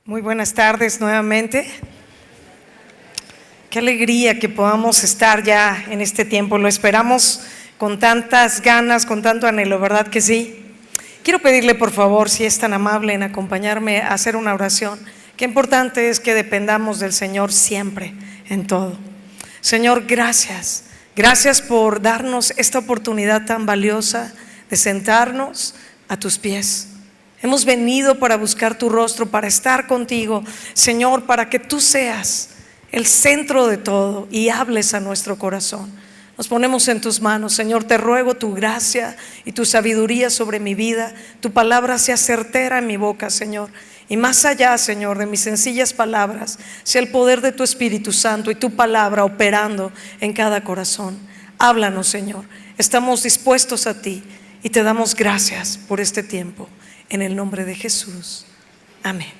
Muy buenas tardes nuevamente. Qué alegría que podamos estar ya en este tiempo. Lo esperamos con tantas ganas, con tanto anhelo, ¿verdad que sí? Quiero pedirle por favor, si es tan amable, en acompañarme a hacer una oración. Qué importante es que dependamos del Señor siempre, en todo. Señor, gracias. Gracias por darnos esta oportunidad tan valiosa de sentarnos a tus pies. Hemos venido para buscar tu rostro, para estar contigo, Señor, para que tú seas el centro de todo y hables a nuestro corazón. Nos ponemos en tus manos, Señor, te ruego tu gracia y tu sabiduría sobre mi vida. Tu palabra sea certera en mi boca, Señor. Y más allá, Señor, de mis sencillas palabras, sea el poder de tu Espíritu Santo y tu palabra operando en cada corazón. Háblanos, Señor. Estamos dispuestos a ti y te damos gracias por este tiempo. En el nombre de Jesús. Amén.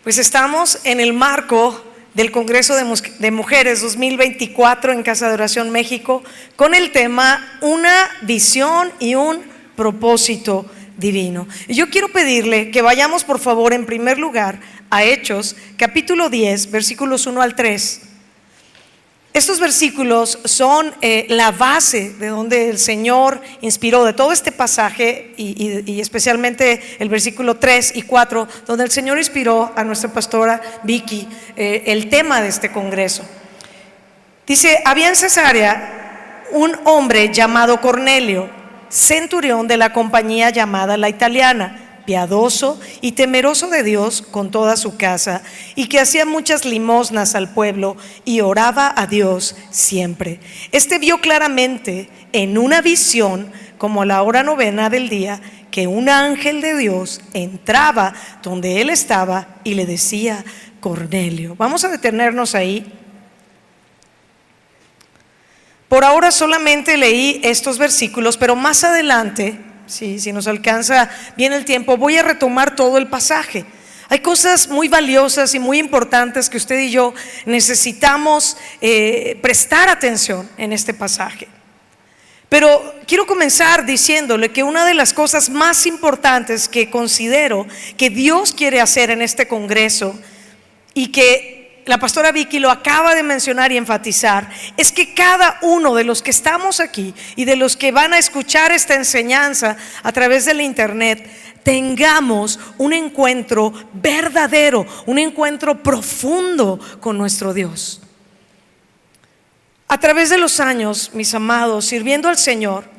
Pues estamos en el marco del Congreso de Mujeres 2024 en Casa de Oración México, con el tema Una visión y un propósito divino. Y yo quiero pedirle que vayamos por favor en primer lugar a Hechos capítulo 10 versículos 1 al 3. Estos versículos son la base de donde el Señor inspiró de todo este pasaje y especialmente el versículo 3 y 4, donde el Señor inspiró a nuestra pastora Vicky el tema de este congreso. Dice: había en Cesarea un hombre llamado Cornelio, centurión de la compañía llamada La Italiana, piadoso y temeroso de Dios con toda su casa, y que hacía muchas limosnas al pueblo y oraba a Dios siempre. Este vio claramente en una visión, como a la hora novena del día, que un ángel de Dios entraba donde él estaba y le decía: Cornelio. Vamos a detenernos ahí. Por ahora solamente leí estos versículos, pero más adelante, si nos alcanza bien el tiempo, voy a retomar todo el pasaje. Hay cosas muy valiosas y muy importantes que usted y yo necesitamos prestar atención en este pasaje. Pero quiero comenzar diciéndole que una de las cosas más importantes que considero que Dios quiere hacer en este congreso, y que la pastora Vicky lo acaba de mencionar y enfatizar, es que cada uno de los que estamos aquí y de los que van a escuchar esta enseñanza a través de la internet, tengamos un encuentro verdadero, un encuentro profundo con nuestro Dios. A través de los años, mis amados, sirviendo al Señor,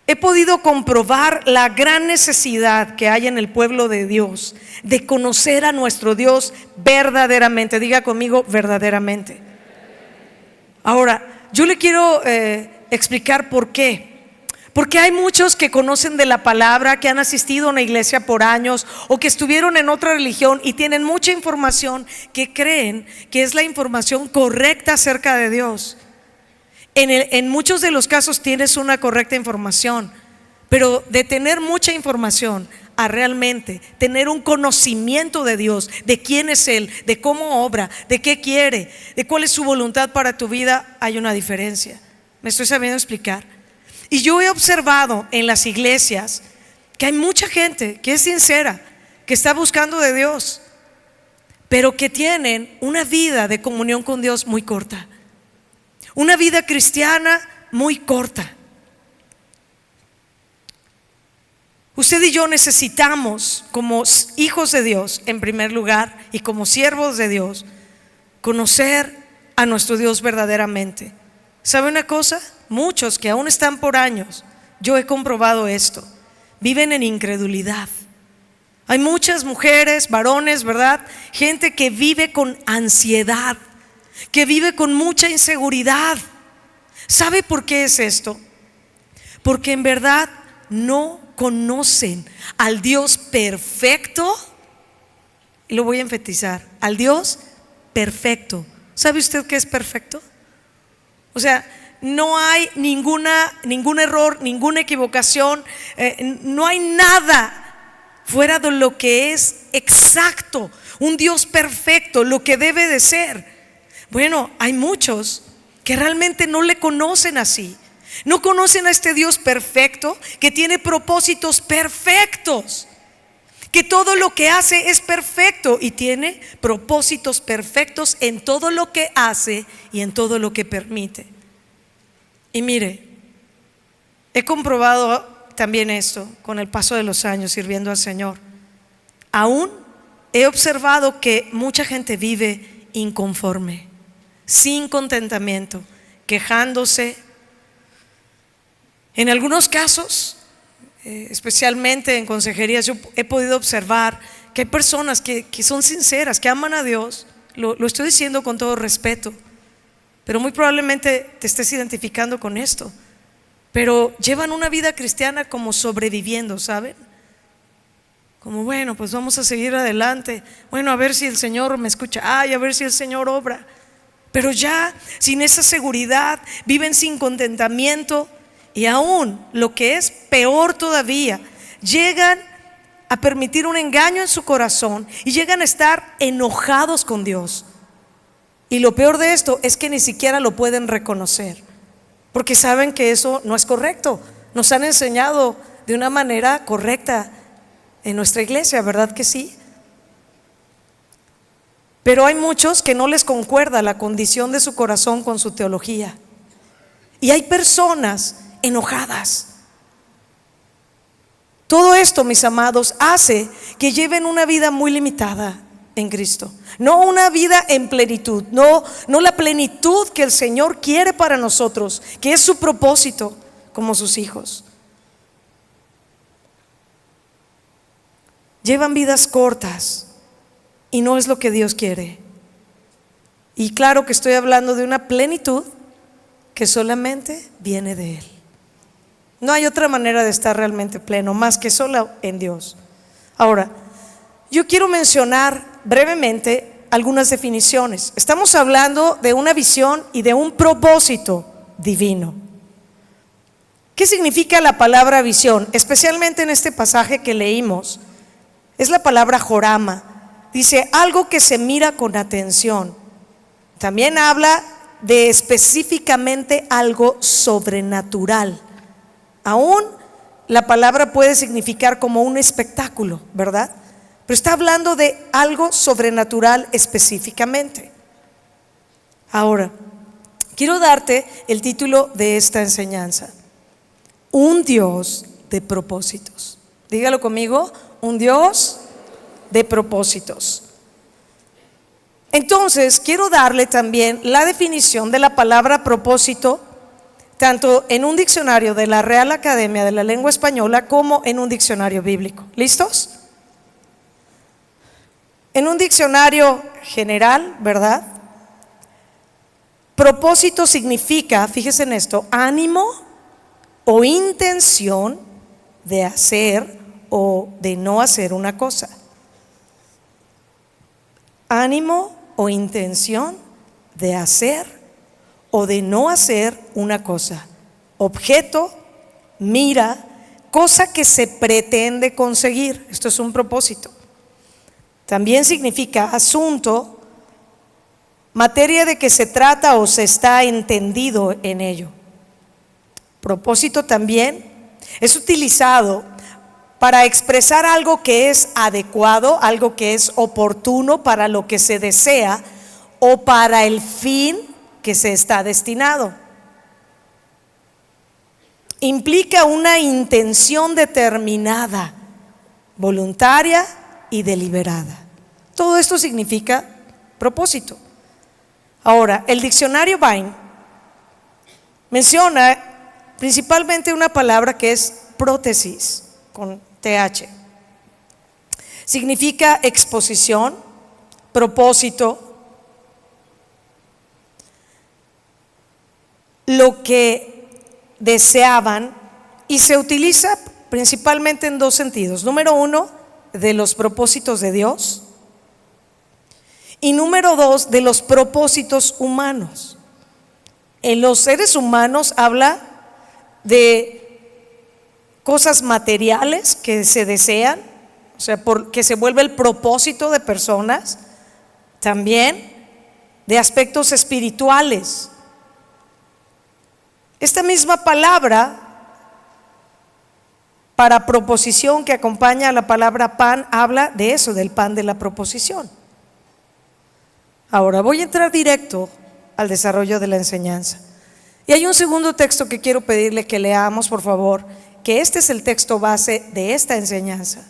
he podido comprobar la gran necesidad que hay en el pueblo de Dios de conocer a nuestro Dios verdaderamente. Diga conmigo: verdaderamente. Ahora, yo le quiero explicar por qué. Porque hay muchos que conocen de la palabra, que han asistido a una iglesia por años o que estuvieron en otra religión y tienen mucha información que creen que es la información correcta acerca de Dios. En muchos de los casos tienes una correcta información, pero de tener mucha información a realmente tener un conocimiento de Dios, de quién es Él, de cómo obra, de qué quiere, de cuál es su voluntad para tu vida, hay una diferencia. ¿Me estoy sabiendo explicar? Y yo he observado en las iglesias que hay mucha gente que es sincera, que está buscando de Dios, pero que tienen una vida de comunión con Dios muy corta. Una vida cristiana muy corta. Usted y yo necesitamos, como hijos de Dios en primer lugar y como siervos de Dios, conocer a nuestro Dios verdaderamente. ¿Sabe una cosa? Muchos que aún están por años, yo he comprobado esto, viven en incredulidad. Hay muchas mujeres, varones, ¿verdad? Gente que vive con ansiedad, que vive con mucha inseguridad. ¿Sabe por qué es esto? Porque en verdad no conocen al Dios perfecto. Y lo voy a enfatizar: al Dios perfecto. ¿Sabe usted qué es perfecto? O sea, no hay ningún error, ninguna equivocación, no hay nada fuera de lo que es exacto. Un Dios perfecto, lo que debe de ser. Bueno, hay muchos que realmente no le conocen así. No conocen a este Dios perfecto que tiene propósitos perfectos, que todo lo que hace es perfecto y tiene propósitos perfectos en todo lo que hace y en todo lo que permite. Y mire, he comprobado también esto con el paso de los años sirviendo al Señor. Aún he observado que mucha gente vive inconforme, sin contentamiento, quejándose. En algunos casos, especialmente en consejerías, yo he podido observar que hay personas que son sinceras, que aman a Dios. Lo estoy diciendo con todo respeto, pero muy probablemente te estés identificando con esto. Pero llevan una vida cristiana como sobreviviendo, ¿saben? Como bueno, pues vamos a seguir adelante. Bueno, a ver si el Señor me escucha. Ay, a ver si el Señor obra. Pero ya sin esa seguridad, viven sin contentamiento. Y aún lo que es peor todavía, llegan a permitir un engaño en su corazón y llegan a estar enojados con Dios. Y lo peor de esto es que ni siquiera lo pueden reconocer, porque saben que eso no es correcto. Nos han enseñado de una manera correcta en nuestra iglesia, ¿verdad que sí? Pero hay muchos que no les concuerda la condición de su corazón con su teología. Y hay personas enojadas. Todo esto, mis amados, hace que lleven una vida muy limitada en Cristo. No una vida en plenitud, no la plenitud que el Señor quiere para nosotros, que es su propósito como sus hijos. Llevan vidas cortas y no es lo que Dios quiere. Y claro que estoy hablando de una plenitud que solamente viene de Él. No hay otra manera de estar realmente pleno más que solo en Dios. Ahora, yo quiero mencionar brevemente algunas definiciones. Estamos hablando de una visión y de un propósito divino. ¿Qué significa la palabra visión? Especialmente en este pasaje que leímos, es la palabra jorama. Dice algo que se mira con atención. También habla de específicamente algo sobrenatural. Aún la palabra puede significar como un espectáculo, ¿verdad? Pero está hablando de algo sobrenatural específicamente. Ahora, quiero darte el título de esta enseñanza: un Dios de propósitos. Dígalo conmigo: un Dios de propósitos. Entonces, quiero darle también la definición de la palabra propósito, tanto en un diccionario de la Real Academia de la Lengua Española como en un diccionario bíblico. ¿Listos? En un diccionario general, ¿verdad? Propósito significa, fíjese en esto, ánimo o intención de hacer o de no hacer una cosa. Ánimo o intención de hacer o de no hacer una cosa. Objeto, mira, cosa que se pretende conseguir. Esto es un propósito. También significa asunto, materia de que se trata o se está entendido en ello. Propósito también es utilizado para expresar algo que es adecuado, algo que es oportuno para lo que se desea o para el fin que se está destinado. Implica una intención determinada, voluntaria y deliberada. Todo esto significa propósito. Ahora, el diccionario Vine menciona principalmente una palabra que es prótesis, con TH. Significa exposición, propósito, lo que deseaban, y se utiliza principalmente en dos sentidos. Número uno, de los propósitos de Dios, y número dos, de los propósitos humanos. En los seres humanos habla de cosas materiales que se desean, o sea, que se vuelve el propósito de personas. También de aspectos espirituales, Esta misma palabra para proposición que acompaña a la palabra pan habla de eso, del pan de la proposición. Ahora voy a entrar directo al desarrollo de la enseñanza. Y hay un segundo texto que quiero pedirle que leamos, por favor, que este es el texto base de esta enseñanza.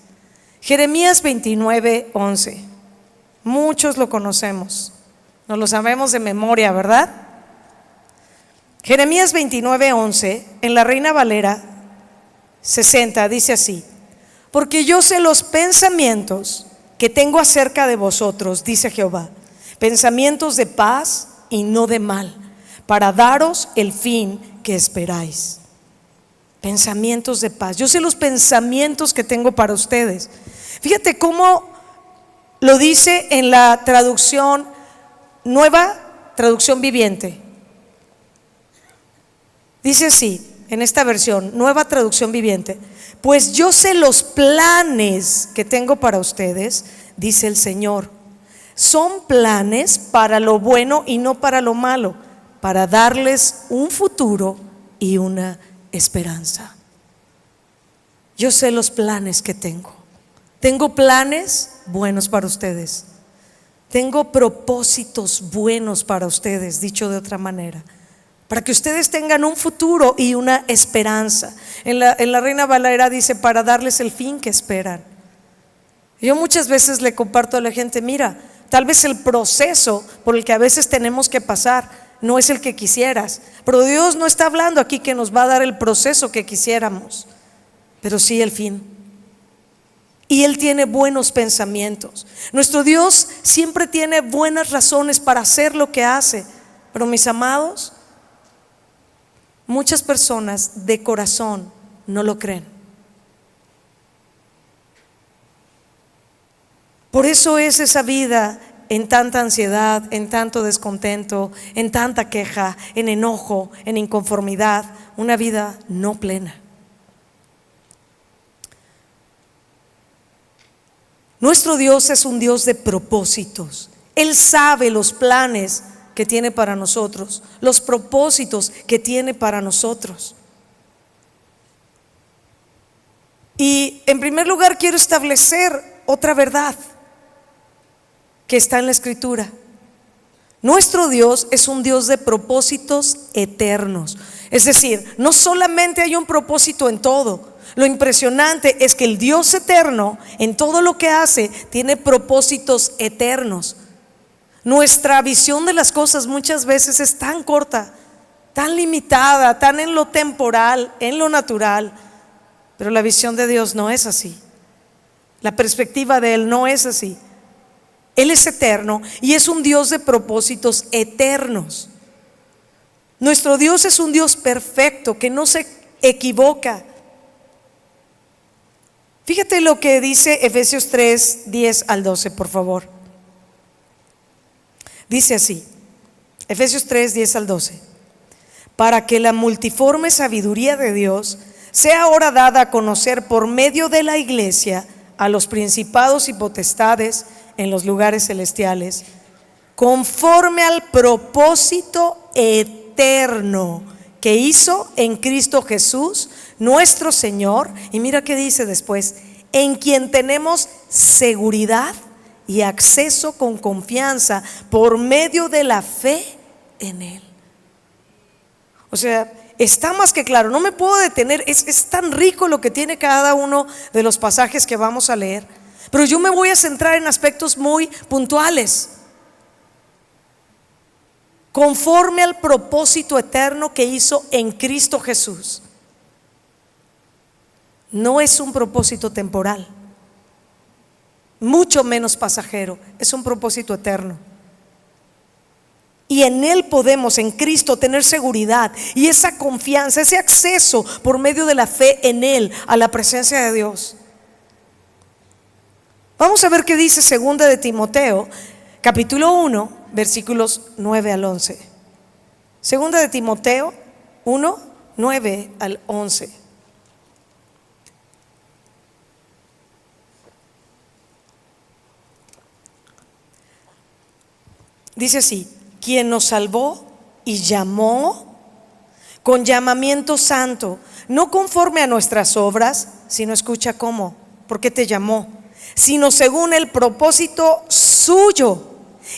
Jeremías 29:11. Muchos lo conocemos, nos lo sabemos de memoria, ¿verdad? Jeremías 29:11, en la Reina Valera 60, dice así: porque yo sé los pensamientos que tengo acerca de vosotros, dice Jehová, pensamientos de paz y no de mal, para daros el fin que esperáis. Pensamientos de paz. Yo sé los pensamientos que tengo para ustedes. Fíjate cómo lo dice en la traducción, Nueva Traducción Viviente. Dice así, en esta versión, Nueva Traducción Viviente: pues yo sé los planes que tengo para ustedes, dice el Señor. Son planes para lo bueno y no para lo malo, para darles un futuro y una esperanza. Yo sé los planes que tengo. Tengo planes buenos para ustedes. Tengo propósitos buenos para ustedes, dicho de otra manera, para que ustedes tengan un futuro y una esperanza. En la Reina Valera dice: para darles el fin que esperan. Yo muchas veces le comparto a la gente: mira, tal vez el proceso por el que a veces tenemos que pasar no es el que quisieras, pero Dios no está hablando aquí que nos va a dar el proceso que quisiéramos, pero sí el fin. Y Él tiene buenos pensamientos. Nuestro Dios siempre tiene buenas razones para hacer lo que hace. Pero mis amados, muchas personas de corazón no lo creen. Por eso es esa vida en tanta ansiedad, en tanto descontento, en tanta queja, en enojo, en inconformidad, una vida no plena. Nuestro Dios es un Dios de propósitos. Él sabe los planes que tiene para nosotros, los propósitos que tiene para nosotros. Y en primer lugar quiero establecer otra verdad que está en la Escritura. Nuestro Dios es un Dios de propósitos eternos. Es decir, no solamente hay un propósito en todo. Lo impresionante es que el Dios eterno, en todo lo que hace, tiene propósitos eternos. Nuestra visión de las cosas muchas veces es tan corta, tan limitada, tan en lo temporal, en lo natural. Pero la visión de Dios no es así. La perspectiva de Él no es así. Él es eterno y es un Dios de propósitos eternos. Nuestro Dios es un Dios perfecto, que no se equivoca. Fíjate lo que dice Efesios 3, 10 al 12, por favor. Dice así, Efesios 3, 10 al 12: para que la multiforme sabiduría de Dios sea ahora dada a conocer por medio de la iglesia a los principados y potestades en los lugares celestiales, conforme al propósito eterno que hizo en Cristo Jesús nuestro Señor. Y mira qué dice después: en quien tenemos seguridad y acceso con confianza por medio de la fe en Él. O sea, está más que claro, no me puedo detener, es tan rico lo que tiene cada uno de los pasajes que vamos a leer, pero yo me voy a centrar en aspectos muy puntuales. Conforme al propósito eterno que hizo en Cristo Jesús. No es un propósito temporal, mucho menos pasajero, es un propósito eterno. Y en Él podemos, en Cristo, tener seguridad y esa confianza, ese acceso por medio de la fe en Él a la presencia de Dios. Vamos a ver qué dice segunda de Timoteo, capítulo 1, versículos 9 al 11. Segunda de Timoteo 1, 9 al 11. Dice así: quien nos salvó y llamó con llamamiento santo, no conforme a nuestras obras, sino escucha cómo, ¿por qué te llamó? Sino según el propósito suyo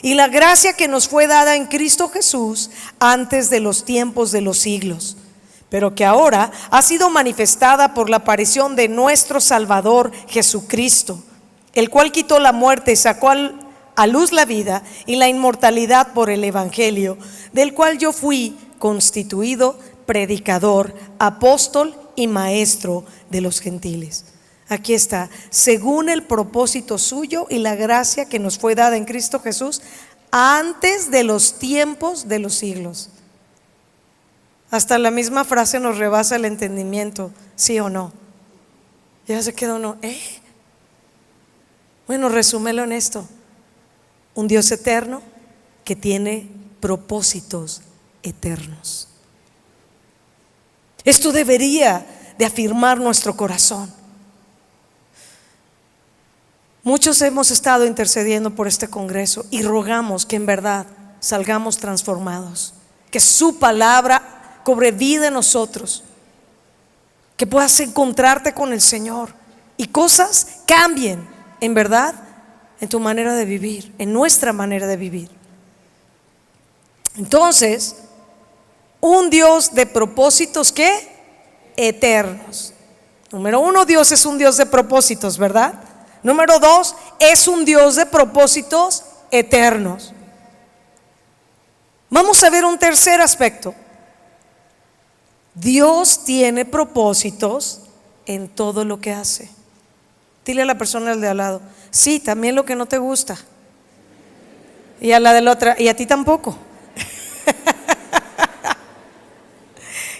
y la gracia que nos fue dada en Cristo Jesús antes de los tiempos de los siglos, pero que ahora ha sido manifestada por la aparición de nuestro Salvador Jesucristo, el cual quitó la muerte y sacó a luz la vida y la inmortalidad por el Evangelio, del cual yo fui constituido predicador, apóstol y maestro de los gentiles. Aquí está, según el propósito suyo y la gracia que nos fue dada en Cristo Jesús antes de los tiempos de los siglos. Hasta la misma frase nos rebasa el entendimiento, ¿sí o no? Ya se quedó uno, Bueno, resúmelo en esto: un Dios eterno que tiene propósitos eternos. Esto debería de afirmar nuestro corazón. Muchos hemos estado intercediendo por este congreso y rogamos que en verdad salgamos transformados, que su palabra cobre vida en nosotros, que puedas encontrarte con el Señor y cosas cambien en verdad en tu manera de vivir, en nuestra manera de vivir. Entonces, un Dios de propósitos, ¿qué? Eternos. Número uno, Dios es un Dios de propósitos, ¿verdad? Número dos, es un Dios de propósitos eternos. Vamos a ver un tercer aspecto. Dios tiene propósitos en todo lo que hace. Dile a la persona de al lado, sí, también lo que no te gusta. Y a la de la otra, y a ti tampoco.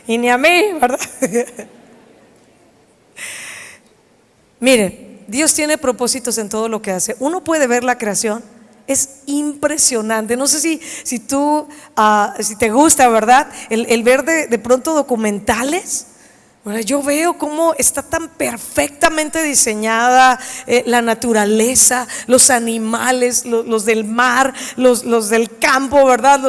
Y ni a mí, ¿verdad? Miren, Dios tiene propósitos en todo lo que hace. Uno puede ver la creación, es impresionante. No sé si tú, si te gusta, ¿verdad? El ver de pronto documentales. Bueno, yo veo cómo está tan perfectamente diseñada la naturaleza, los animales, los del mar, los del campo, ¿verdad?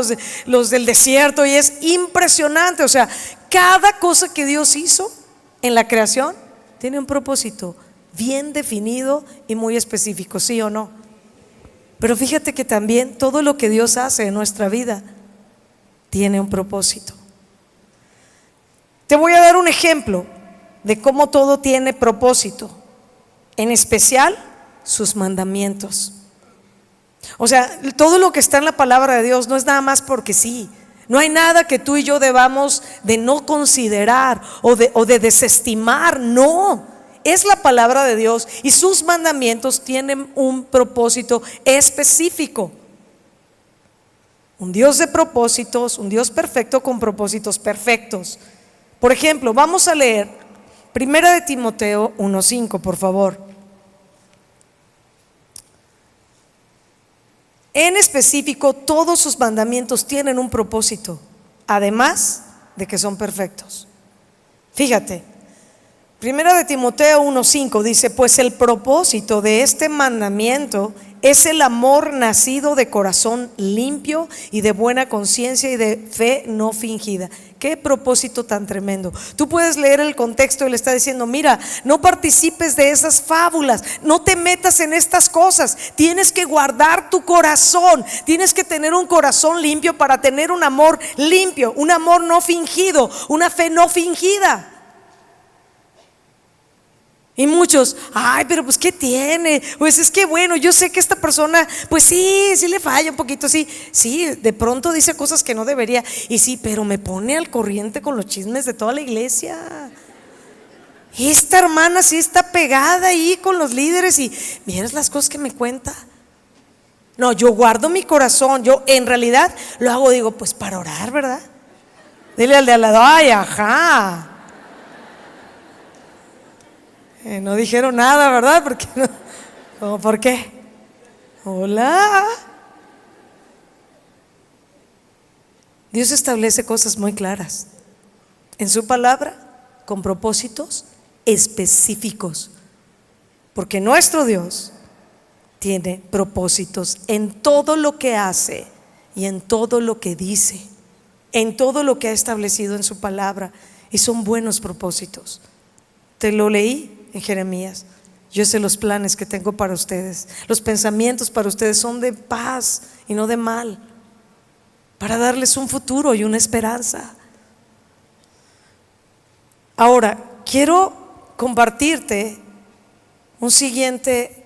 Los del desierto, y es impresionante. O sea, cada cosa que Dios hizo en la creación tiene un propósito bien definido y muy específico, ¿sí o no? Pero fíjate que también todo lo que Dios hace en nuestra vida tiene un propósito. Te voy a dar un ejemplo de cómo todo tiene propósito, en especial sus mandamientos. O sea, todo lo que está en la palabra de Dios no es nada más porque sí. No hay nada que tú y yo debamos de no considerar o de desestimar, no. Es la palabra de Dios y sus mandamientos tienen un propósito específico. Un Dios de propósitos, un Dios perfecto con propósitos perfectos. Por ejemplo, vamos a leer 1 de Timoteo 1:5, por favor. En específico, todos sus mandamientos tienen un propósito, además de que son perfectos. Fíjate, 1 de Timoteo 1:5 dice: pues el propósito de este mandamiento es el amor nacido de corazón limpio y de buena conciencia y de fe no fingida. Qué propósito tan tremendo. Tú puedes leer el contexto y le está diciendo: mira, no participes de esas fábulas, no te metas en estas cosas, tienes que guardar tu corazón, tienes que tener un corazón limpio para tener un amor limpio, un amor no fingido, una fe no fingida. Y muchos, ay, pero pues ¿qué tiene? Pues es que bueno, yo sé que esta persona, pues sí le falla un poquito, sí, de pronto dice cosas que no debería, y sí, pero me pone al corriente con los chismes de toda la iglesia. Y esta hermana sí está pegada ahí con los líderes y miras las cosas que me cuenta. No, yo guardo mi corazón, yo en realidad lo hago, digo, pues para orar, ¿verdad? Dile al de al lado, ay, ajá. No dijeron nada, ¿verdad? Porque no, ¿por qué? Hola. Dios establece cosas muy claras en su palabra con propósitos específicos, porque nuestro Dios tiene propósitos en todo lo que hace y en todo lo que dice. en todo lo que ha establecido en su palabra, y son buenos propósitos. Te lo leí en Jeremías. Yo sé los planes que tengo para ustedes. Los pensamientos para ustedes son de paz y no de mal, para darles un futuro y una esperanza. Ahora, quiero compartirte un siguiente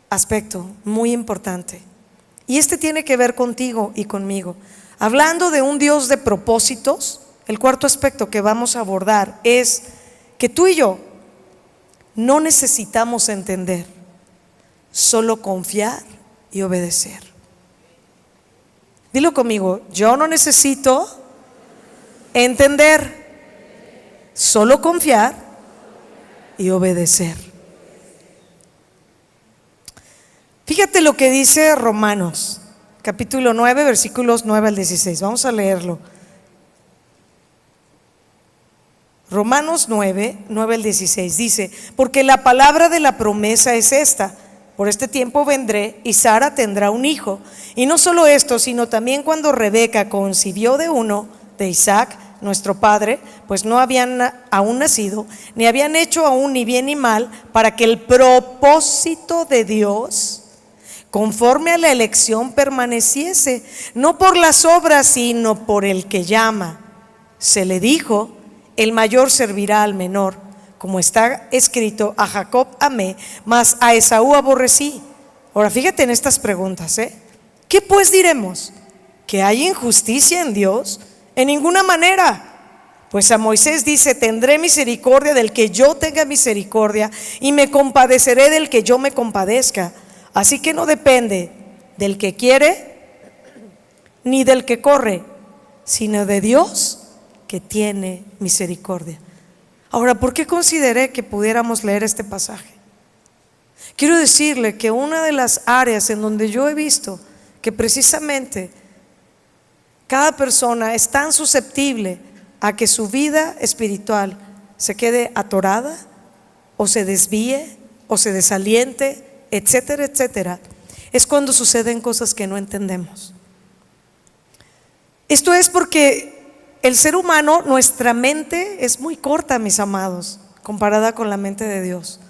aspecto muy importante, y este tiene que ver contigo y conmigo. Hablando de un Dios de propósitos, el cuarto aspecto que vamos a abordar es que tú y yo no necesitamos entender, solo confiar y obedecer. Dilo conmigo: yo no necesito entender, solo confiar y obedecer. Fíjate lo que dice Romanos, capítulo 9, versículos 9 al 16. Vamos a leerlo. Romanos 9, 9 al 16 dice: porque la palabra de la promesa es esta: por este tiempo vendré y Sara tendrá un hijo. Y no solo esto, sino también cuando Rebeca concibió de uno, de Isaac, nuestro padre, pues no habían aún nacido, ni habían hecho aún ni bien ni mal, para que el propósito de Dios, conforme a la elección, permaneciese, no por las obras, sino por el que llama. Se le dijo: el mayor servirá al menor, como está escrito: a Jacob amé, mas a Esaú aborrecí. Ahora fíjate en estas preguntas, ¿qué pues diremos? ¿Que hay injusticia en Dios? En ninguna manera. Pues a Moisés dice: tendré misericordia del que yo tenga misericordia, y me compadeceré del que yo me compadezca. Así que no depende del que quiere ni del que corre, sino de Dios que tiene misericordia. Ahora, ¿por qué consideré que pudiéramos leer este pasaje? Quiero decirle que una de las áreas en donde yo he visto que precisamente cada persona es tan susceptible a que su vida espiritual se quede atorada, o se desvíe, o se desaliente, etcétera, etcétera, es cuando suceden cosas que no entendemos. Esto es porque el ser humano, nuestra mente es muy corta, mis amados, comparada con la mente de Dios.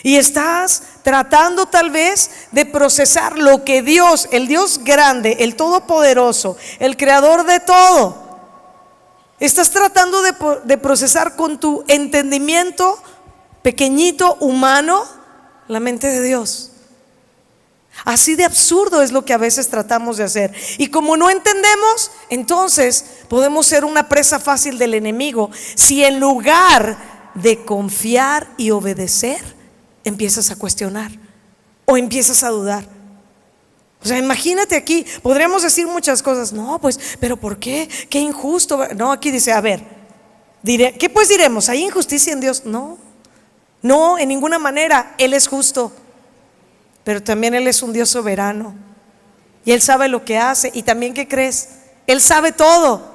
Y estás tratando tal vez de procesar lo que Dios, el Dios grande, el todopoderoso, el creador de todo, estás tratando de procesar con tu entendimiento pequeñito, humano, la mente de Dios. Así de absurdo es lo que a veces tratamos de hacer. Y como no entendemos, entonces podemos ser una presa fácil del enemigo, si en lugar de confiar y obedecer, empiezas a cuestionar o empiezas a dudar. O sea, imagínate aquí, podríamos decir muchas cosas. No, pues, pero ¿por qué? Qué injusto. No, aquí dice, a ver, ¿qué pues diremos? ¿Hay injusticia en Dios? No, no, en ninguna manera. Él es justo, pero también Él es un Dios soberano, y Él sabe lo que hace. Y también, ¿qué crees? Él sabe todo.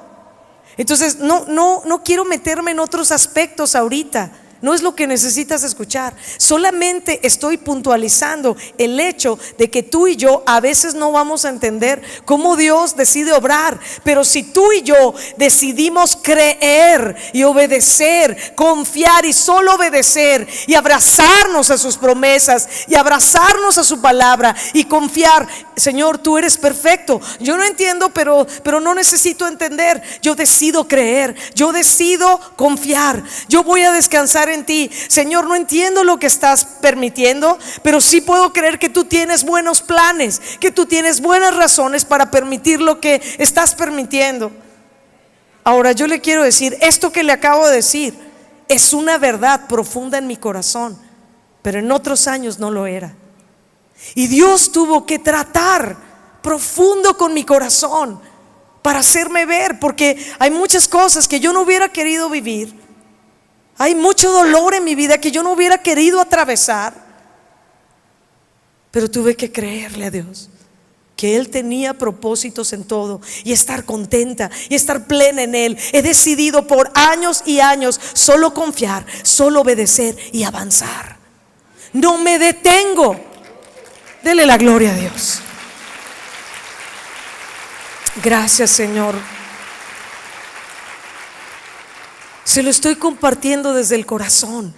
Entonces no quiero meterme en otros aspectos ahorita. No es lo que necesitas escuchar. Solamente estoy puntualizando el hecho de que tú y yo a veces no vamos a entender cómo Dios decide obrar. Pero si tú y yo decidimos creer y obedecer, confiar y solo obedecer, y abrazarnos a sus promesas y abrazarnos a su palabra y confiar: Señor, tú eres perfecto. Yo no entiendo, pero no necesito entender. Yo decido creer, yo decido confiar, yo voy a descansar en ti. Señor, no entiendo lo que estás permitiendo, pero sí puedo creer que tú tienes buenos planes, que tú tienes buenas razones para permitir lo que estás permitiendo. Ahora, yo le quiero decir, esto que le acabo de decir es una verdad profunda en mi corazón, pero en otros años no lo era. Y Dios tuvo que tratar profundo con mi corazón para hacerme ver, porque hay muchas cosas que yo no hubiera querido vivir. Hay mucho dolor en mi vida que yo no hubiera querido atravesar, pero tuve que creerle a Dios que Él tenía propósitos en todo, y estar contenta y estar plena en Él. He decidido por años y años solo confiar, solo obedecer y avanzar. No me detengo. Dele la gloria a Dios. Gracias, Señor. Se lo estoy compartiendo desde el corazón,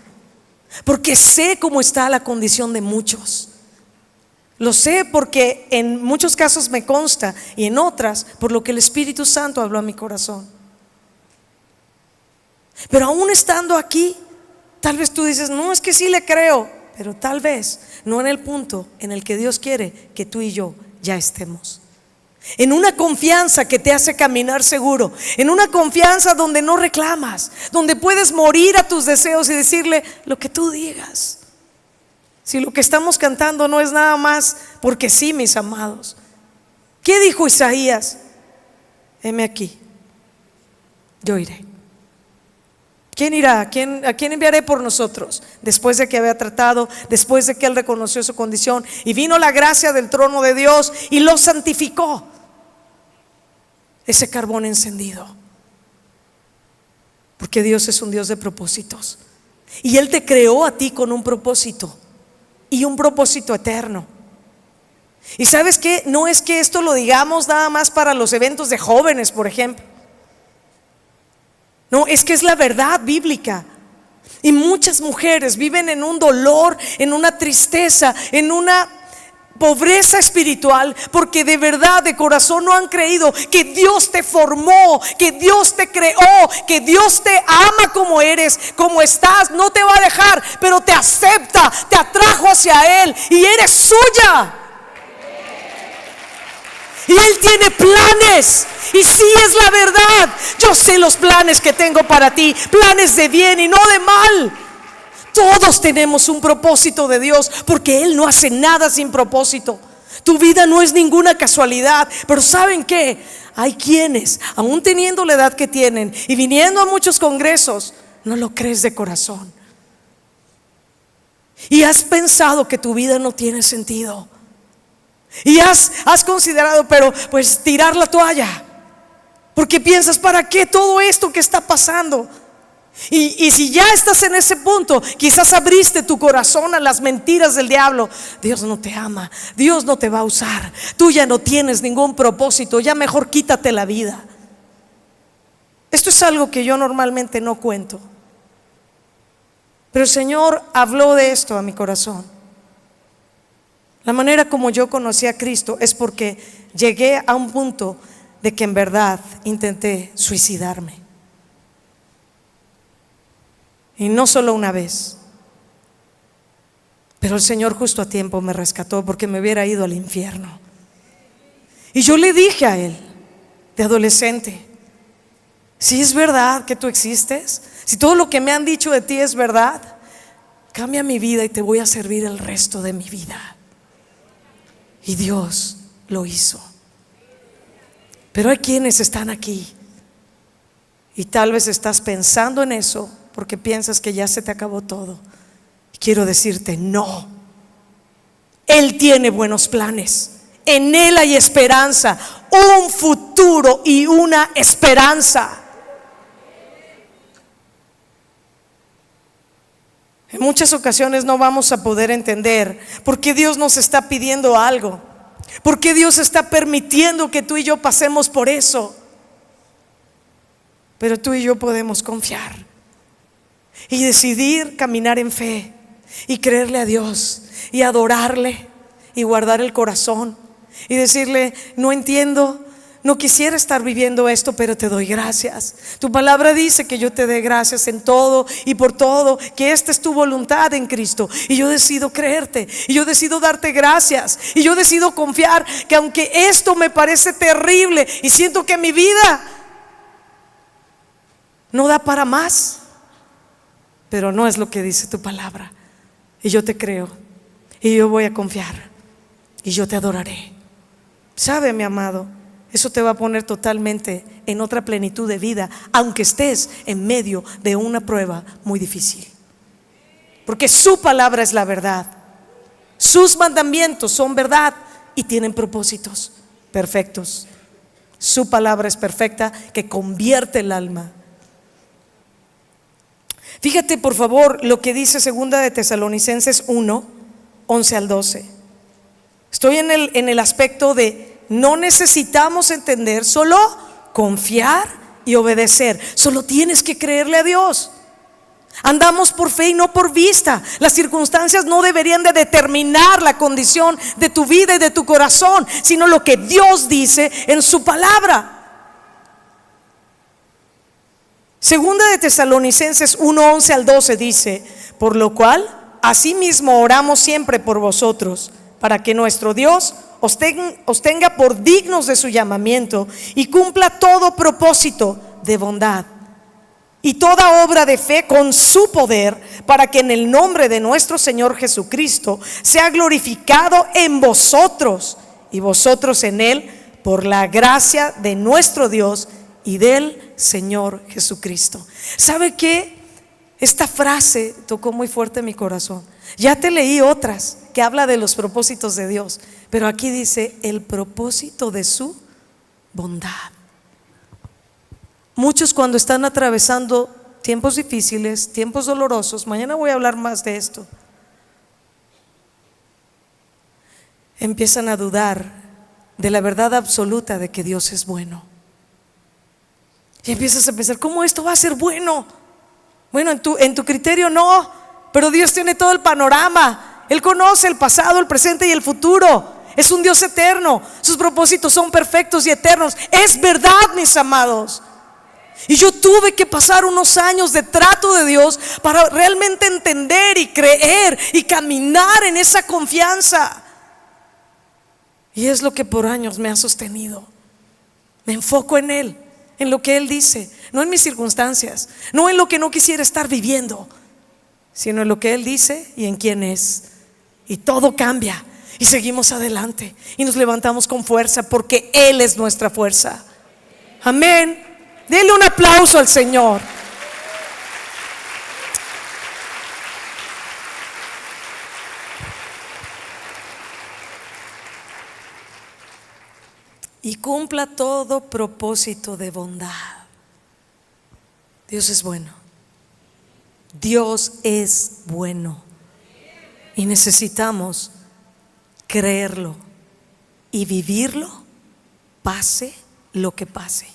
porque sé cómo está la condición de muchos. Lo sé porque en muchos casos me consta, y en otras por lo que el Espíritu Santo habló a mi corazón. Pero aún estando aquí, tal vez tú dices, no, es que sí le creo, pero tal vez no en el punto en el que Dios quiere que tú y yo ya estemos. En una confianza que te hace caminar seguro, en una confianza donde no reclamas, donde puedes morir a tus deseos y decirle lo que tú digas. Si lo que estamos cantando no es nada más porque sí, mis amados. ¿Qué dijo Isaías? Heme aquí, yo iré. ¿Quién irá? ¿A quién enviaré por nosotros? Después de que había tratado, después de que él reconoció su condición, y vino la gracia del trono de Dios y lo santificó. Ese carbón encendido, porque Dios es un Dios de propósitos, y Él te creó a ti con un propósito, y un propósito eterno. Y ¿sabes qué? No es que esto lo digamos nada más para los eventos de jóvenes, por ejemplo. No, es que es la verdad bíblica. Y muchas mujeres viven en un dolor, en una tristeza, en una pobreza espiritual, porque de verdad, de corazón no han creído que Dios te formó, que Dios te creó, que Dios te ama como eres, como estás. No te va a dejar, pero te acepta, te atrajo hacia Él y eres suya. Y Él tiene planes, y sí es la verdad. Yo sé los planes que tengo para ti, planes de bien y no de mal. Todos tenemos un propósito de Dios, porque Él no hace nada sin propósito. Tu vida no es ninguna casualidad. Pero ¿saben qué? Hay quienes, aún teniendo la edad que tienen y viniendo a muchos congresos, no lo crees de corazón. Y has pensado que tu vida no tiene sentido. Y has considerado, pero pues tirar la toalla, porque piensas, ¿para qué todo esto que está pasando? Y si ya estás en ese punto, quizás abriste tu corazón a las mentiras del diablo. Dios no te ama, Dios no te va a usar, tú ya no tienes ningún propósito, ya mejor quítate la vida. Esto es algo que yo normalmente no cuento, pero el Señor habló de esto a mi corazón. La manera como yo conocí a Cristo es porque llegué a un punto de que en verdad intenté suicidarme. Y no solo una vez, pero el Señor justo a tiempo me rescató, porque me hubiera ido al infierno. Y yo le dije a Él, de adolescente, si es verdad que tú existes, si todo lo que me han dicho de ti es verdad, cambia mi vida y te voy a servir el resto de mi vida. Y Dios lo hizo. Pero hay quienes están aquí y tal vez estás pensando en eso porque piensas que ya se te acabó todo. Quiero decirte, no. Él tiene buenos planes. En Él hay esperanza, un futuro y una esperanza. En muchas ocasiones no vamos a poder entender por qué Dios nos está pidiendo algo, por qué Dios está permitiendo que tú y yo pasemos por eso. Pero tú y yo podemos confiar y decidir caminar en fe y creerle a Dios y adorarle y guardar el corazón y decirle, no entiendo, no quisiera estar viviendo esto, pero te doy gracias. Tu palabra dice que yo te dé gracias en todo y por todo, que esta es tu voluntad en Cristo, y yo decido creerte, y yo decido darte gracias, y yo decido confiar que aunque esto me parece terrible y siento que mi vida no da para más, pero no es lo que dice tu palabra, y yo te creo, y yo voy a confiar, y yo te adoraré. ¿Sabe, mi amado? Eso te va a poner totalmente en otra plenitud de vida, aunque estés en medio de una prueba muy difícil, porque su palabra es la verdad. Sus mandamientos son verdad y tienen propósitos perfectos. Su palabra es perfecta, que convierte el alma. Fíjate por favor lo que dice 2 de Tesalonicenses 1, 11 al 12. Estoy en el aspecto de no necesitamos entender, solo confiar y obedecer. Solo tienes que creerle a Dios. Andamos por fe y no por vista. Las circunstancias no deberían de determinar la condición de tu vida y de tu corazón, sino lo que Dios dice en su palabra. Segunda de Tesalonicenses 1:11 al 12 dice: por lo cual asimismo oramos siempre por vosotros, para que nuestro Dios os tenga por dignos de su llamamiento y cumpla todo propósito de bondad y toda obra de fe con su poder, para que en el nombre de nuestro Señor Jesucristo sea glorificado en vosotros y vosotros en Él, por la gracia de nuestro Dios y del Señor Jesucristo. ¿Sabe qué? Esta frase tocó muy fuerte mi corazón. Ya te leí otras que habla de los propósitos de Dios, pero aquí dice el propósito de su bondad. Muchos, cuando están atravesando tiempos difíciles, tiempos dolorosos, mañana voy a hablar más de esto, empiezan a dudar de la verdad absoluta de que Dios es bueno. Y empiezas a pensar: ¿cómo esto va a ser bueno? Bueno, en tu criterio no, pero Dios tiene todo el panorama. Él conoce el pasado, el presente y el futuro. Es un Dios eterno. Sus propósitos son perfectos y eternos. Es verdad, mis amados. Y yo tuve que pasar unos años de trato de Dios para realmente entender y creer y caminar en esa confianza. Y es lo que por años me ha sostenido. Me enfoco en Él, en lo que Él dice, no en mis circunstancias, no en lo que no quisiera estar viviendo, sino en lo que Él dice y en quién es. Y todo cambia y seguimos adelante y nos levantamos con fuerza, porque Él es nuestra fuerza. Amén. Denle un aplauso al Señor. Y cumpla todo propósito de bondad. Dios es bueno. Dios es bueno. Y necesitamos creerlo y vivirlo, pase lo que pase.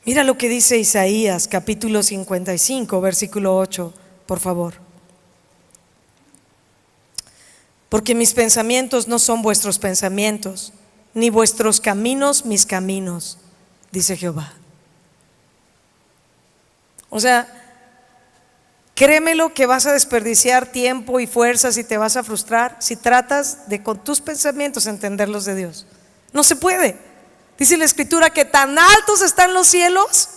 Mira lo que dice Isaías capítulo 55 versículo 8, por favor. Porque mis pensamientos no son vuestros pensamientos, ni vuestros caminos mis caminos, dice Jehová. O sea, créemelo que vas a desperdiciar tiempo y fuerzas y te vas a frustrar si tratas de con tus pensamientos entenderlos de Dios. No se puede. Dice la Escritura que tan altos están los cielos,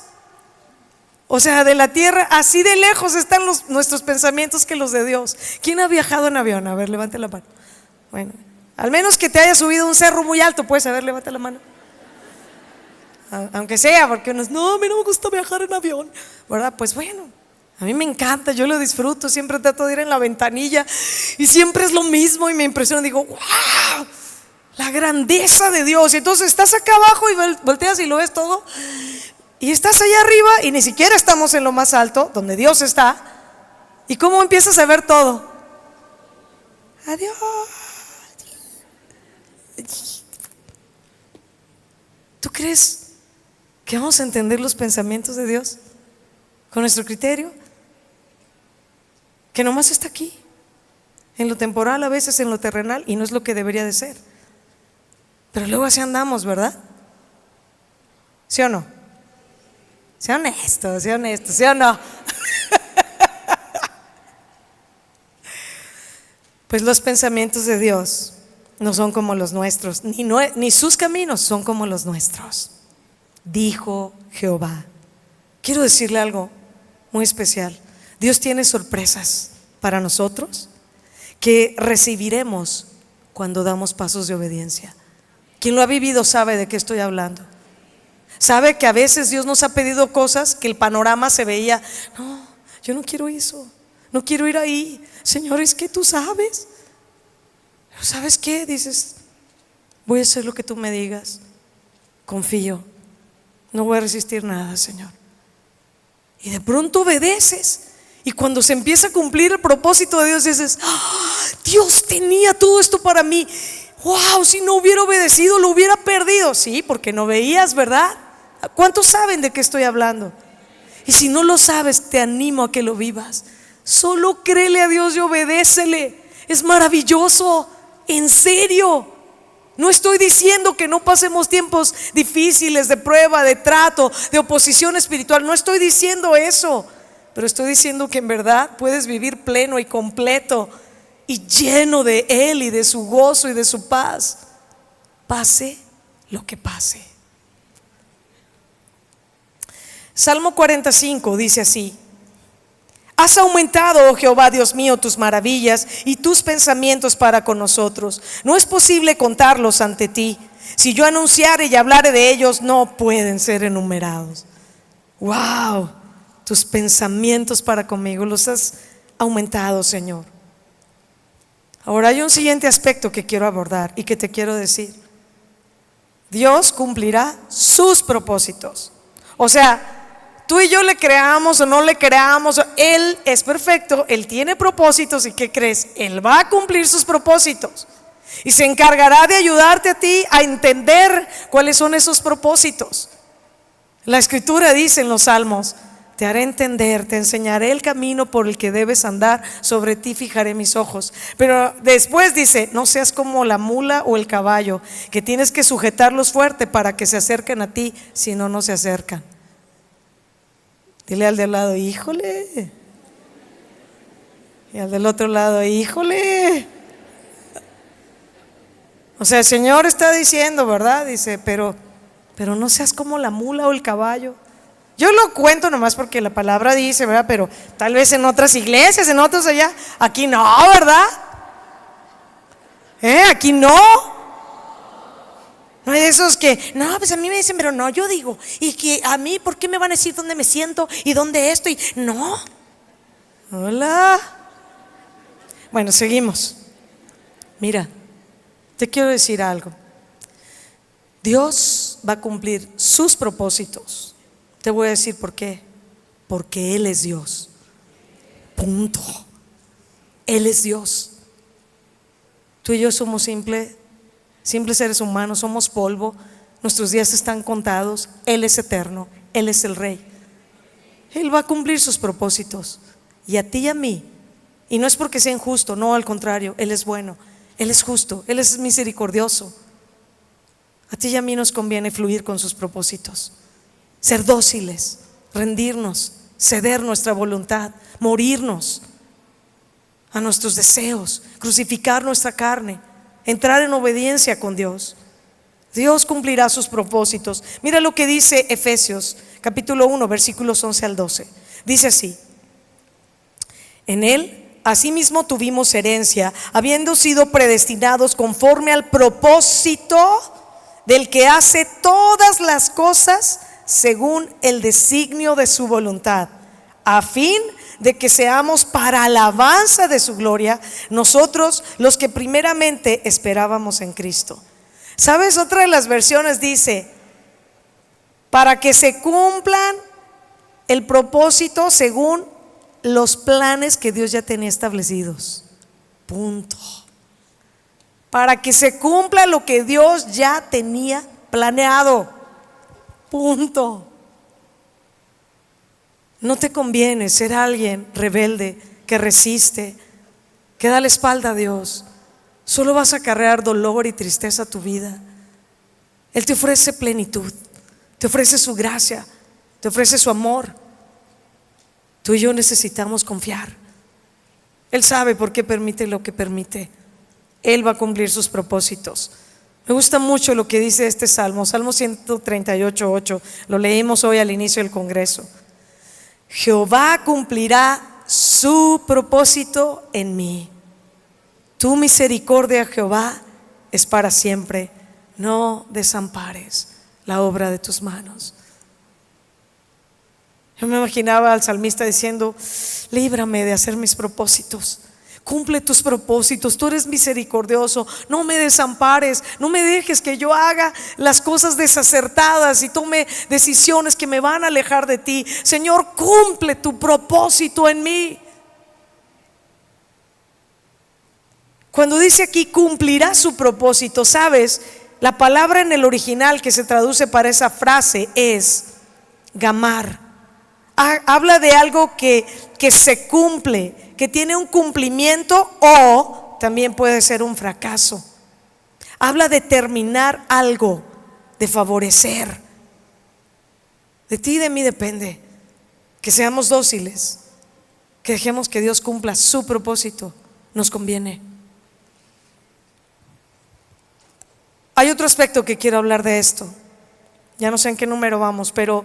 o sea, de la tierra, así de lejos están nuestros pensamientos que los de Dios. ¿Quién ha viajado en avión? A ver, levante la mano. Bueno, al menos que te haya subido un cerro muy alto, puedes, a ver, levante la mano. Aunque sea, porque unos, no, a mí no me gusta viajar en avión, ¿verdad? Pues bueno, a mí me encanta, yo lo disfruto, siempre trato de ir en la ventanilla y siempre es lo mismo y me impresiona, digo, wow, la grandeza de Dios. Y entonces estás acá abajo y volteas y lo ves todo, y estás allá arriba y ni siquiera estamos en lo más alto, donde Dios está. ¿Y cómo empiezas a ver todo? Adiós. ¿Tú crees que vamos a entender los pensamientos de Dios con nuestro criterio? Que nomás está aquí, en lo temporal, a veces en lo terrenal, y no es lo que debería de ser. Pero luego así andamos, ¿verdad? ¿Sí o no? Sea honesto, ¿sí o no? Pues los pensamientos de Dios no son como los nuestros, ni sus caminos son como los nuestros, dijo Jehová. Quiero decirle algo muy especial. Dios tiene sorpresas para nosotros que recibiremos cuando damos pasos de obediencia. Quien lo ha vivido sabe de qué estoy hablando. Sabe que a veces Dios nos ha pedido cosas que el panorama se veía, no, yo no quiero eso, no quiero ir ahí. Señor, es que tú sabes. Pero ¿sabes qué? Dices, voy a hacer lo que tú me digas. Confío, no voy a resistir nada, Señor. Y de pronto obedeces. Y cuando se empieza a cumplir el propósito de Dios, dices, ¡oh! Dios tenía todo esto para mí. wow, si no hubiera obedecido lo hubiera perdido. Sí, porque no veías, ¿verdad? ¿Cuántos saben de qué estoy hablando? Y si no lo sabes, te animo a que lo vivas. Solo créele a Dios y obedécele. Es maravilloso, en serio. No estoy diciendo que no pasemos tiempos difíciles de prueba, de trato, de oposición espiritual. No estoy diciendo eso. Pero estoy diciendo que en verdad puedes vivir pleno y completo y lleno de Él y de su gozo y de su paz, pase lo que pase. Salmo 45 dice así: has aumentado, oh Jehová Dios mío, tus maravillas y tus pensamientos para con nosotros. No es posible contarlos ante ti. Si yo anunciare y hablare de ellos, no pueden ser enumerados. Wow, tus pensamientos para conmigo los has aumentado, Señor. Ahora hay un siguiente aspecto que quiero abordar y que te quiero decir. Dios cumplirá sus propósitos. O sea, tú y yo le creamos o no le creamos, Él es perfecto, Él tiene propósitos. ¿Y qué crees? Él va a cumplir sus propósitos y se encargará de ayudarte a ti a entender cuáles son esos propósitos. La Escritura dice en los Salmos: te haré entender, te enseñaré el camino por el que debes andar, sobre ti fijaré mis ojos. Pero después dice: no seas como la mula o el caballo, que tienes que sujetarlos fuerte para que se acerquen a ti, si no, no se acercan. Dile al de al lado: híjole. Y al del otro lado: híjole. O sea, el Señor está diciendo, ¿verdad? Dice, pero no seas como la mula o el caballo. Yo lo cuento nomás porque la palabra dice, ¿verdad? Pero tal vez en otras iglesias, en otros allá. Aquí no, ¿verdad? Aquí no. No hay de esos que, no, pues a mí me dicen, pero no, yo digo. Y que a mí, ¿por qué me van a decir dónde me siento y dónde estoy? No. Hola. Bueno, seguimos. Mira, te quiero decir algo. Dios va a cumplir sus propósitos. Te voy a decir por qué. Porque Él es Dios. Punto. Él es Dios. Tú y yo somos simples seres humanos, somos polvo. Nuestros días están contados. Él es eterno, Él es el Rey. Él va a cumplir sus propósitos, y a ti y a mí. Y no es porque sea injusto, no, al contrario, Él es bueno, Él es justo, Él es misericordioso. A ti y a mí nos conviene fluir con sus propósitos, ser dóciles, rendirnos, ceder nuestra voluntad, morirnos a nuestros deseos, crucificar nuestra carne, entrar en obediencia con Dios. Dios cumplirá sus propósitos. Mira lo que dice Efesios capítulo 1 versículos 11 al 12. Dice así: en Él asimismo tuvimos herencia, habiendo sido predestinados conforme al propósito del que hace todas las cosas según el designio de su voluntad, a fin de que seamos para alabanza de su gloria, nosotros los que primeramente esperábamos en Cristo. ¿Sabes? Otra de las versiones dice: para que se cumplan el propósito según los planes que Dios ya tenía establecidos. Punto. Para que se cumpla lo que Dios ya tenía planeado. Punto. No te conviene ser alguien rebelde, que resiste, que da la espalda a Dios. Solo vas a acarrear dolor y tristeza a tu vida. Él te ofrece plenitud, te ofrece su gracia, te ofrece su amor. Tú y yo necesitamos confiar. Él sabe por qué permite lo que permite. Él va a cumplir sus propósitos. Me gusta mucho lo que dice este salmo, Salmo 138:8. Lo leímos hoy al inicio del congreso. Jehová cumplirá su propósito en mí. Tu misericordia, Jehová, es para siempre. No desampares la obra de tus manos. Yo me imaginaba al salmista diciendo: líbrame de hacer mis propósitos. Cumple tus propósitos, tú eres misericordioso, no me desampares, no me dejes que yo haga las cosas desacertadas y tome decisiones que me van a alejar de ti. Señor, cumple tu propósito en mí. Cuando dice aquí cumplirá su propósito, ¿sabes? La palabra en el original que se traduce para esa frase es gamar. Habla de algo que se cumple, que tiene un cumplimiento o también puede ser un fracaso. Habla de terminar algo, de favorecer. De ti y de mí depende que seamos dóciles, que dejemos que Dios cumpla su propósito. Nos conviene. Hay otro aspecto que quiero hablar de esto. Ya no sé en qué número vamos, pero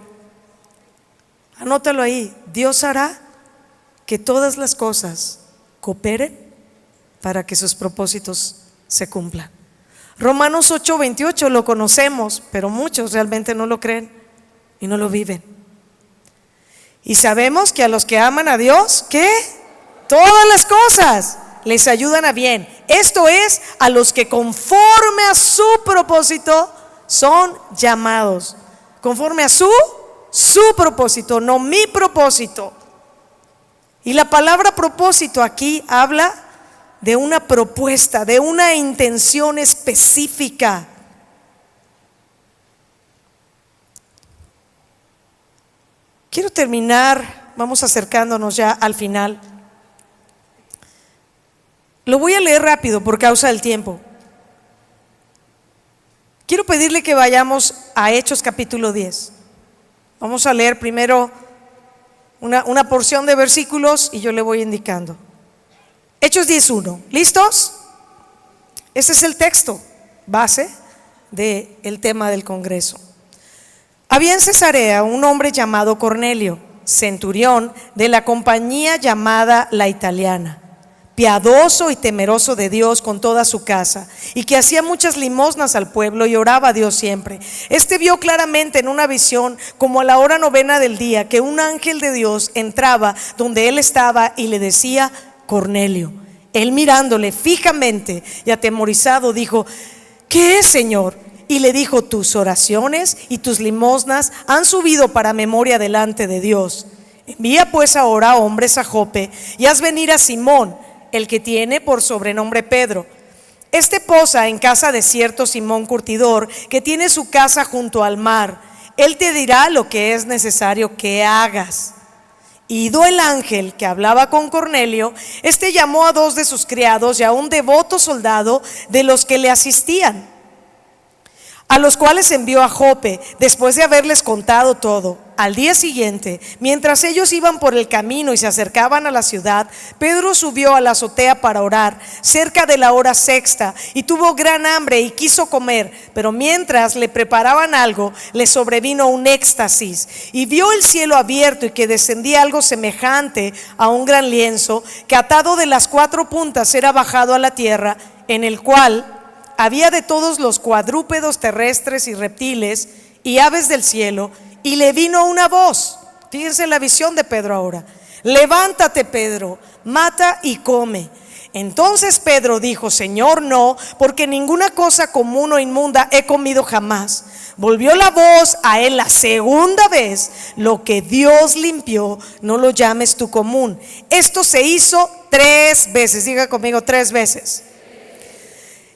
anótalo ahí. Dios hará que todas las cosas cooperen para que sus propósitos se cumplan. Romanos 8:28 lo conocemos, pero muchos realmente no lo creen y no lo viven. Y sabemos que a los que aman a Dios, ¿qué? Todas las cosas les ayudan a bien. Esto es, a los que conforme a su propósito son llamados. Conforme a su propósito, no mi propósito. Y la palabra propósito aquí habla de una propuesta, de una intención específica. Quiero terminar, vamos acercándonos ya al final. Lo voy a leer rápido por causa del tiempo. Quiero pedirle que vayamos a Hechos capítulo 10. Vamos a leer primero una porción de versículos y yo le voy indicando. Hechos 10:1. ¿Listos? Ese es el texto base del tema del Congreso. Había en Cesarea un hombre llamado Cornelio, centurión de la compañía llamada La Italiana, piadoso y temeroso de Dios con toda su casa, y que hacía muchas limosnas al pueblo y oraba a Dios siempre. Este vio claramente en una visión, como a la hora 9 del día, que un ángel de Dios entraba donde él estaba y le decía: Cornelio. Él, mirándole fijamente y atemorizado, dijo: ¿qué es, Señor? Y le dijo: tus oraciones y tus limosnas han subido para memoria delante de Dios. Envía pues ahora hombres a Jope y haz venir a Simón, el que tiene por sobrenombre Pedro. Este posa en casa de cierto Simón curtidor, que tiene su casa junto al mar. Él te dirá lo que es necesario que hagas. Ido el ángel que hablaba con Cornelio, este llamó a 2 de sus criados y a un devoto soldado de los que le asistían, a los cuales envió a Jope después de haberles contado todo. Al día siguiente, mientras ellos iban por el camino y se acercaban a la ciudad, Pedro subió a la azotea para orar, cerca de la hora sexta, y tuvo gran hambre y quiso comer, pero mientras le preparaban algo, le sobrevino un éxtasis, y vio el cielo abierto y que descendía algo semejante a un gran lienzo, que atado de las 4 puntas era bajado a la tierra, en el cual había de todos los cuadrúpedos terrestres y reptiles y aves del cielo. Y le vino una voz, fíjense la visión de Pedro ahora: levántate, Pedro, mata y come. Entonces Pedro dijo: Señor, no, porque ninguna cosa común o inmunda he comido jamás. Volvió la voz a él la segunda vez: lo que Dios limpió, no lo llames tú común. Esto se hizo 3 veces, diga conmigo, 3 veces.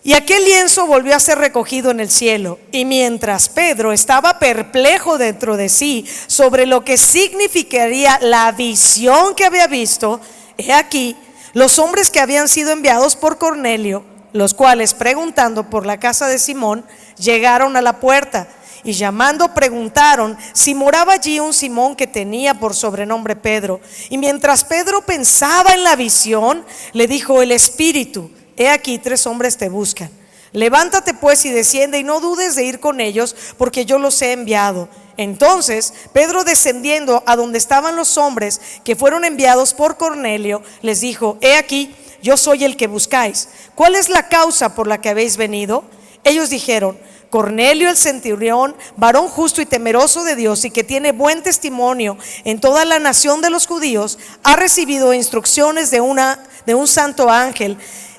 Y aquel lienzo volvió a ser recogido en el cielo. Y mientras Pedro estaba perplejo dentro de sí sobre lo que significaría la visión que había visto, he aquí, los hombres que habían sido enviados por Cornelio, los cuales, preguntando por la casa de Simón, llegaron a la puerta, y llamando preguntaron si moraba allí un Simón que tenía por sobrenombre Pedro. Y mientras Pedro pensaba en la visión, le dijo el Espíritu: he aquí 3 hombres te buscan. Levántate pues y desciende, y no dudes de ir con ellos, porque yo los he enviado. Entonces Pedro, descendiendo a donde estaban los hombres que fueron enviados por Cornelio, les dijo: he aquí, yo soy el que buscáis. ¿Cuál es la causa por la que habéis venido? Ellos dijeron: Cornelio el centurión, varón justo y temeroso de Dios, y que tiene buen testimonio en toda la nación de los judíos, ha recibido instrucciones de un santo ángel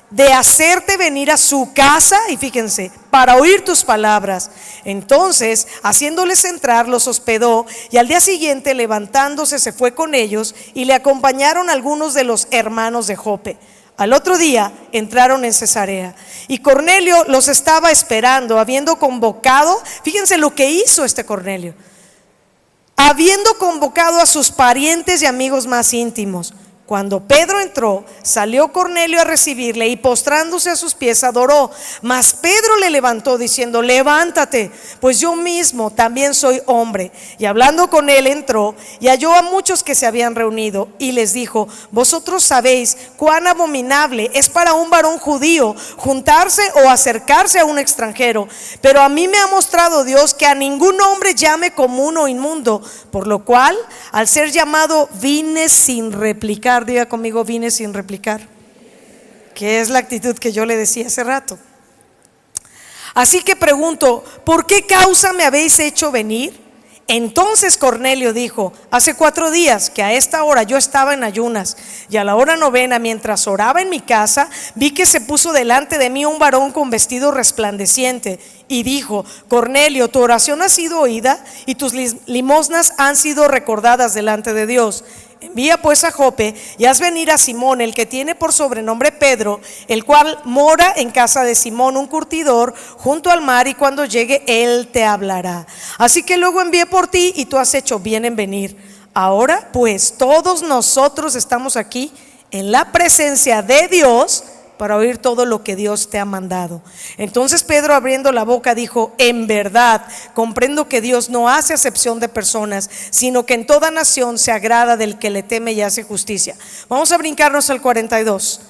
de hacerte venir a su casa, y fíjense, para oír tus palabras. Entonces, haciéndoles entrar, los hospedó, y al día siguiente, levantándose, se fue con ellos, y le acompañaron algunos de los hermanos de Jope. Al otro día entraron en Cesarea y Cornelio los estaba esperando, habiendo convocado, fíjense lo que hizo este Cornelio, habiendo convocado a sus parientes y amigos más íntimos. Cuando Pedro entró, salió Cornelio a recibirle y postrándose a sus pies adoró. Mas Pedro le levantó diciendo: levántate, pues yo mismo también soy hombre. Y hablando con él entró y halló a muchos que se habían reunido y les dijo: vosotros sabéis cuán abominable es para un varón judío juntarse o acercarse a un extranjero, pero a mí me ha mostrado Dios que a ningún hombre llame común o inmundo, por lo cual al ser llamado vine sin replicar. Diga conmigo: vine sin replicar, que es la actitud que yo le decía hace rato. Así que pregunto: ¿por qué causa me habéis hecho venir? Entonces Cornelio dijo: hace 4 días que a esta hora yo estaba en ayunas, y a la hora 9, mientras oraba en mi casa, vi que se puso delante de mí un varón con vestido resplandeciente y dijo: Cornelio, tu oración ha sido oída y tus limosnas han sido recordadas delante de Dios. Envía pues a Jope y haz venir a Simón, el que tiene por sobrenombre Pedro, el cual mora en casa de Simón, un curtidor, junto al mar, y cuando llegue él te hablará. Así que luego envié por ti y tú has hecho bien en venir. Ahora pues todos nosotros estamos aquí en la presencia de Dios para oír todo lo que Dios te ha mandado. Entonces Pedro, abriendo la boca, dijo: en verdad comprendo que Dios no hace acepción de personas, sino que en toda nación se agrada del que le teme y hace justicia. Vamos a brincarnos al 42.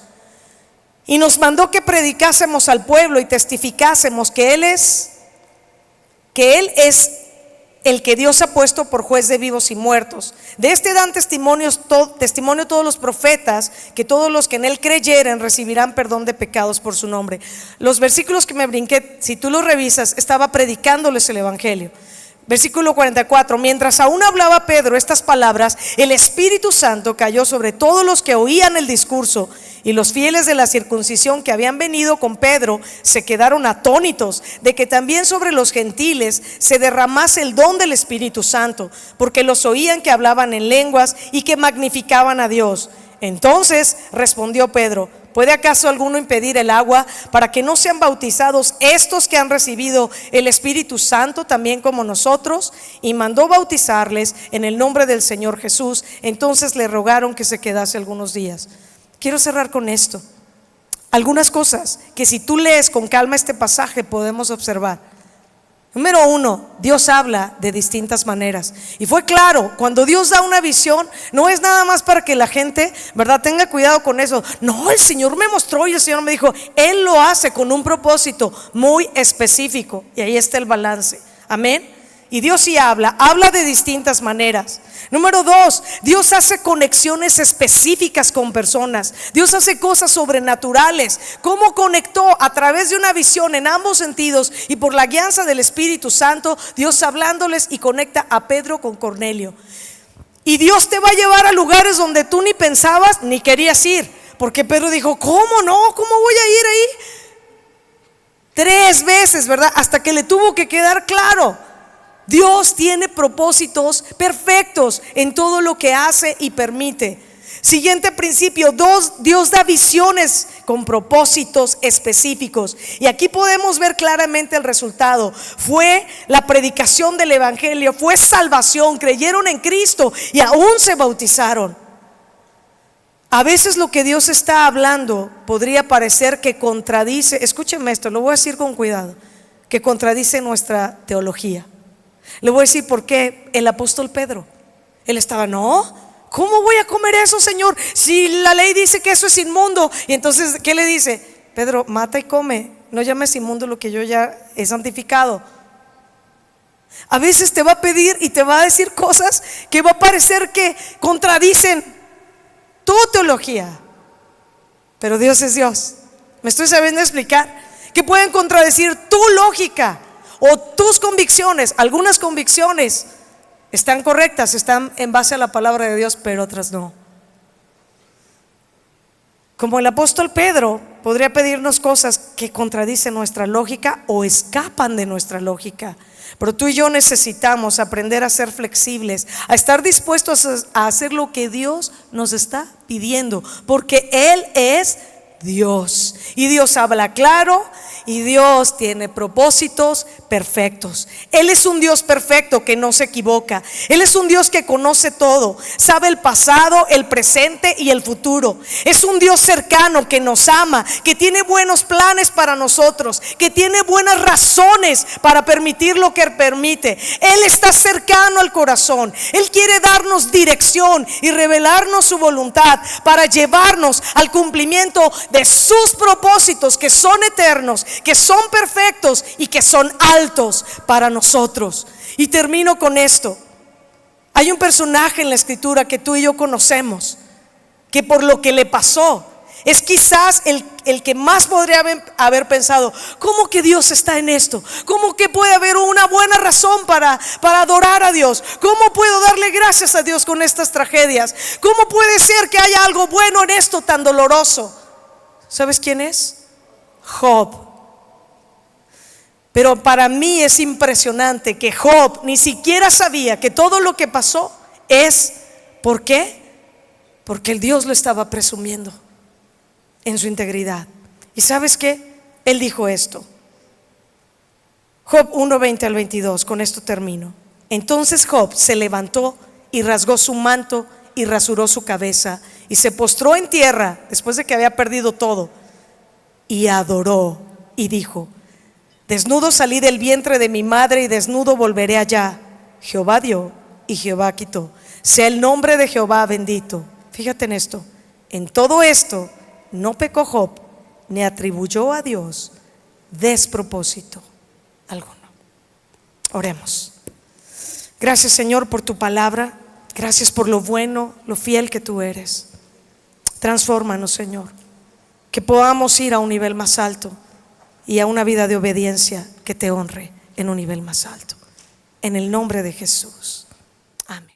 Y nos mandó que predicásemos al pueblo y testificásemos que Él es el que Dios ha puesto por juez de vivos y muertos. De este dan testimonio todos los profetas, que todos los que en él creyeren recibirán perdón de pecados por su nombre. Los versículos que me brinqué, si tú los revisas, estaba predicándoles el evangelio. Versículo 44: mientras aún hablaba Pedro estas palabras, el Espíritu Santo cayó sobre todos los que oían el discurso, y los fieles de la circuncisión que habían venido con Pedro se quedaron atónitos de que también sobre los gentiles se derramase el don del Espíritu Santo, porque los oían que hablaban en lenguas y que magnificaban a Dios. Entonces respondió Pedro: ¿puede acaso alguno impedir el agua para que no sean bautizados estos que han recibido el Espíritu Santo también como nosotros? Y mandó bautizarles en el nombre del Señor Jesús. Entonces le rogaron que se quedase algunos días. Quiero cerrar con esto. Algunas cosas que si tú lees con calma este pasaje podemos observar. Número 1, Dios habla de distintas maneras. Y fue claro, cuando Dios da una visión, no es nada más para que la gente, ¿verdad?, tenga cuidado con eso. No, el Señor me mostró y el Señor me dijo. Él lo hace con un propósito muy específico, y ahí está el balance. Amén. Y Dios sí habla de distintas maneras. Número 2, Dios hace conexiones específicas con personas. Dios hace cosas sobrenaturales. ¿Cómo conectó? A través de una visión en ambos sentidos y por la guianza del Espíritu Santo, Dios hablándoles, y conecta a Pedro con Cornelio. Y Dios te va a llevar a lugares donde tú ni pensabas ni querías ir, porque Pedro dijo: ¿cómo no? ¿Cómo voy a ir ahí? 3 veces, ¿verdad? Hasta que le tuvo que quedar claro. Dios tiene propósitos perfectos en todo lo que hace y permite. Siguiente principio: Dios da visiones con propósitos específicos. Y aquí podemos ver claramente el resultado. Fue la predicación del evangelio, fue salvación, creyeron en Cristo y aún se bautizaron. A veces lo que Dios está hablando podría parecer que contradice, escúchenme esto, lo voy a decir con cuidado, que contradice nuestra teología. Le voy a decir por qué. El apóstol Pedro, él estaba: no, ¿cómo voy a comer eso, Señor? Si la ley dice que eso es inmundo. Y entonces, ¿qué le dice? Pedro, mata y come, no llames inmundo lo que yo ya he santificado. A veces te va a pedir y te va a decir cosas que va a parecer que contradicen tu teología, pero Dios es Dios. ¿Me estoy sabiendo explicar? Que pueden contradecir tu lógica o tus convicciones. Algunas convicciones están correctas, están en base a la palabra de Dios, pero otras no. Como el apóstol Pedro podría pedirnos cosas que contradicen nuestra lógica o escapan de nuestra lógica. Pero tú y yo necesitamos aprender a ser flexibles, a estar dispuestos a hacer lo que Dios nos está pidiendo, porque Él es Dios. Y Dios habla claro y Dios tiene propósitos perfectos. Él es un Dios perfecto que no se equivoca. Él es un Dios que conoce todo, sabe el pasado, el presente y el futuro. Es un Dios cercano que nos ama, que tiene buenos planes para nosotros, que tiene buenas razones para permitir lo que permite. Él está cercano al corazón. Él quiere darnos dirección y revelarnos su voluntad para llevarnos al cumplimiento de sus propósitos, que son eternos, que son perfectos y que son altos para nosotros. Y termino con esto. Hay un personaje en la escritura que tú y yo conocemos, que por lo que le pasó es quizás el que más podría haber pensado: ¿cómo que Dios está en esto? ¿Cómo que puede haber una buena razón para adorar a Dios? ¿Cómo puedo darle gracias a Dios con estas tragedias? ¿Cómo puede ser que haya algo bueno en esto tan doloroso? ¿Sabes quién es? Job. Pero para mí es impresionante que Job ni siquiera sabía que todo lo que pasó es, ¿por qué? Porque el Dios lo estaba presumiendo en su integridad. ¿Y sabes qué? Él dijo esto. Job 1:20 al 22, con esto termino. Entonces Job se levantó y rasgó su manto y rasuró su cabeza y se postró en tierra después de que había perdido todo y adoró y dijo: desnudo salí del vientre de mi madre y desnudo volveré allá. Jehová dio y Jehová quitó. Sea el nombre de Jehová bendito. Fíjate en esto. En todo esto no pecó Job, ni atribuyó a Dios despropósito alguno. Oremos. Gracias, Señor, por tu palabra. Gracias por lo bueno, lo fiel que tú eres. Transfórmanos, Señor, que podamos ir a un nivel más alto y a una vida de obediencia que te honre en un nivel más alto. En el nombre de Jesús. Amén.